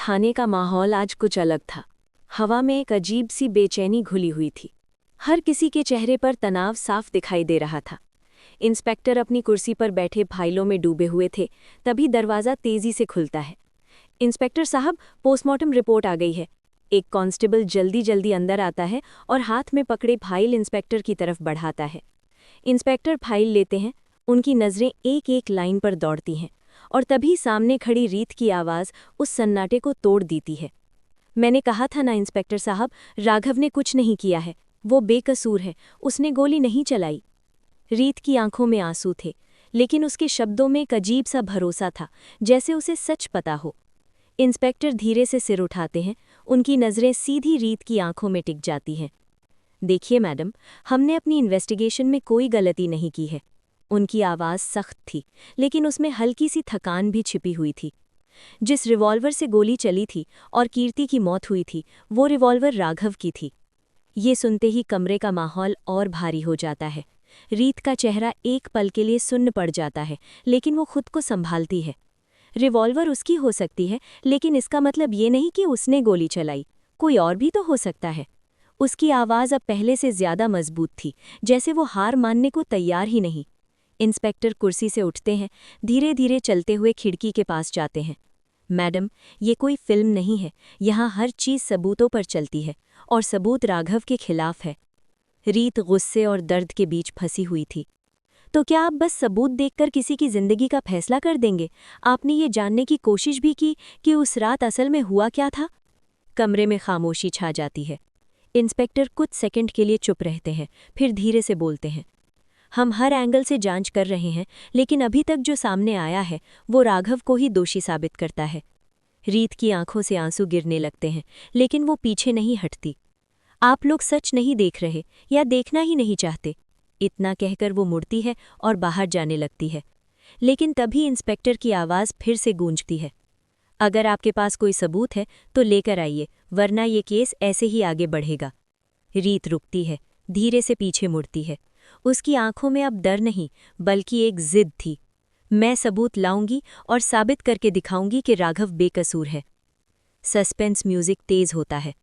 थाने का माहौल आज कुछ अलग था। हवा में एक अजीब सी बेचैनी घुली हुई थी। हर किसी के चेहरे पर तनाव साफ दिखाई दे रहा था। इंस्पेक्टर अपनी कुर्सी पर बैठे फाइलों में डूबे हुए थे, तभी दरवाज़ा तेजी से खुलता है। इंस्पेक्टर साहब, पोस्टमार्टम रिपोर्ट आ गई है। एक कांस्टेबल जल्दी जल्दी अंदर आता है और हाथ में पकड़े फाइल इंस्पेक्टर की तरफ बढ़ाता है। इंस्पेक्टर फाइल लेते हैं, उनकी नज़रें एक एक लाइन पर दौड़ती हैं और तभी सामने खड़ी रीत की आवाज़ उस सन्नाटे को तोड़ देती है। मैंने कहा था ना इंस्पेक्टर साहब, राघव ने कुछ नहीं किया है, वो बेकसूर है, उसने गोली नहीं चलाई। रीत की आंखों में आंसू थे, लेकिन उसके शब्दों में एक अजीब सा भरोसा था, जैसे उसे सच पता हो। इंस्पेक्टर धीरे से सिर उठाते हैं, उनकी नज़रें सीधी रीत की आंखों में टिक जाती हैं। देखिए मैडम, हमने अपनी इन्वेस्टिगेशन में कोई गलती नहीं की है। उनकी आवाज़ सख्त थी, लेकिन उसमें हल्की सी थकान भी छिपी हुई थी। जिस रिवॉल्वर से गोली चली थी और कीर्ति की मौत हुई थी, वो रिवॉल्वर राघव की थी। ये सुनते ही कमरे का माहौल और भारी हो जाता है। रीत का चेहरा एक पल के लिए सुन्न पड़ जाता है, लेकिन वो खुद को संभालती है। रिवॉल्वर उसकी हो सकती है, लेकिन इसका मतलब ये नहीं कि उसने गोली चलाई। कोई और भी तो हो सकता है। उसकी आवाज़ अब पहले से ज्यादा मजबूत थी, जैसे वो हार मानने को तैयार ही नहीं। इंस्पेक्टर कुर्सी से उठते हैं, धीरे धीरे चलते हुए खिड़की के पास जाते हैं। मैडम, ये कोई फिल्म नहीं है, यहाँ हर चीज़ सबूतों पर चलती है, और सबूत राघव के खिलाफ है। रीत गुस्से और दर्द के बीच फंसी हुई थी। तो क्या आप बस सबूत देखकर किसी की जिंदगी का फैसला कर देंगे? आपने ये जानने की कोशिश भी की कि उस रात असल में हुआ क्या था? कमरे में खामोशी छा जाती है। इंस्पेक्टर कुछ सेकंड के लिए चुप रहते हैं, फिर धीरे से बोलते हैं। हम हर एंगल से जांच कर रहे हैं, लेकिन अभी तक जो सामने आया है वो राघव को ही दोषी साबित करता है। रीत की आंखों से आंसू गिरने लगते हैं, लेकिन वो पीछे नहीं हटती। आप लोग सच नहीं देख रहे या देखना ही नहीं चाहते, इतना कहकर वो मुड़ती है और बाहर जाने लगती है। लेकिन तभी इंस्पेक्टर की आवाज़ फिर से गूंजती है। अगर आपके पास कोई सबूत है तो लेकर आइए, वरना ये केस ऐसे ही आगे बढ़ेगा। रीत रुकती है, धीरे से पीछे मुड़ती है। उसकी आंखों में अब डर नहीं, बल्कि एक जिद थी। मैं सबूत लाऊंगी और साबित करके दिखाऊंगी कि राघव बेकसूर है। सस्पेंस म्यूजिक तेज होता है।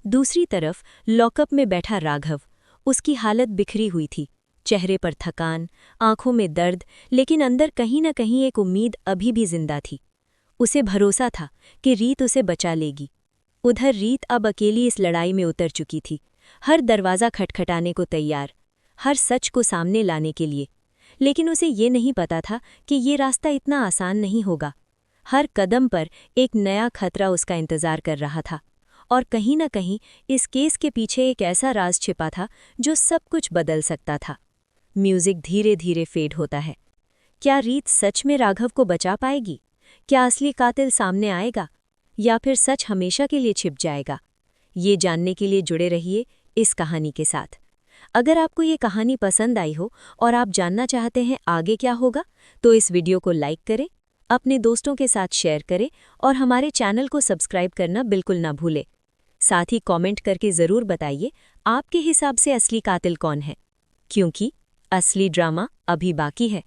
दूसरी तरफ लॉकअप में बैठा राघव, उसकी हालत बिखरी हुई थी। चेहरे पर थकान, आंखों में दर्द, लेकिन अंदर कहीं न कहीं एक उम्मीद अभी भी जिंदा थी। उसे भरोसा था कि रीत उसे बचा लेगी। उधर रीत अब अकेली इस लड़ाई में उतर चुकी थी, हर दरवाज़ा खटखटाने को तैयार, हर सच को सामने लाने के लिए। लेकिन उसे ये नहीं पता था कि ये रास्ता इतना आसान नहीं होगा। हर कदम पर एक नया खतरा उसका इंतज़ार कर रहा था, और कहीं न कहीं इस केस के पीछे एक ऐसा राज छिपा था जो सब कुछ बदल सकता था। म्यूजिक धीरे धीरे फेड होता है। क्या रीत सच में राघव को बचा पाएगी? क्या असली कातिल सामने आएगा, या फिर सच हमेशा के लिए छिप जाएगा? ये जानने के लिए जुड़े रहिए इस कहानी के साथ। अगर आपको ये कहानी पसंद आई हो और आप जानना चाहते हैं आगे क्या होगा, तो इस वीडियो को लाइक करें, अपने दोस्तों के साथ शेयर करें और हमारे चैनल को सब्सक्राइब करना बिल्कुल ना भूलें। साथ ही कमेंट करके ज़रूर बताइए आपके हिसाब से असली कातिल कौन है, क्योंकि असली ड्रामा अभी बाकी है।